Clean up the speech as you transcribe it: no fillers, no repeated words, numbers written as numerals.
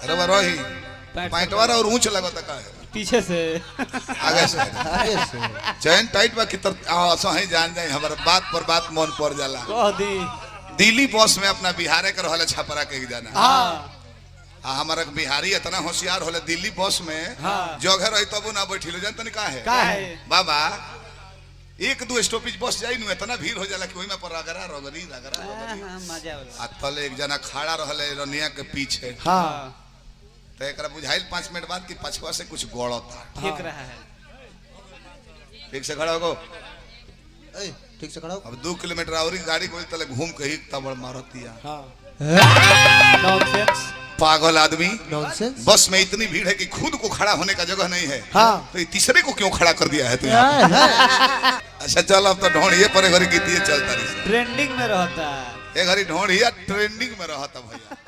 अरे वही पैंटवा और ऊंच लगता का है पीछे से आगे से चैन टाइट बा की सही जान जाए हमारा बात पर बात मन पड़ जाला कह दी दिल्ली बस में अपना बिहारे के रहले छपरा के जाना हाँ हमारा बिहारी इतना होशियार होले दिल्ली बस में जगह रही तब ना बैठिलो जानत नहीं का है बाबा एक दो स्टॉपेज बस जाई नु इतना भीड़ हो जाला कि ओई में पर रगरा रगरी मजा वाला आ तले एक जना खड़ा रहले रनिया के पीछे हाँ तो एकरा बुझाइल 5 मिनट बाद कि पछवा से कुछ गड़ता ठीक रहा है ठीक से खड़ा हो ठीक से खड़ा हो। अब 2 किलोमीटर और गाड़ी कोई तले घूम के ही तबड़ मारतिया नॉनसेंस पागल आदमी नॉनसेंस। बस में इतनी भीड़ है कि खुद को खड़ा होने का जगह नहीं है हाँ। तो ये तीसरे को क्यों खड़ा कर दिया है तू यहाँ पे? अच्छा चल अब तो ढोंढिए पर घड़ी की चलता रही ट्रेंडिंग में रहता है एक घड़ी ढोंढिया ट्रेंडिंग में रहता भैया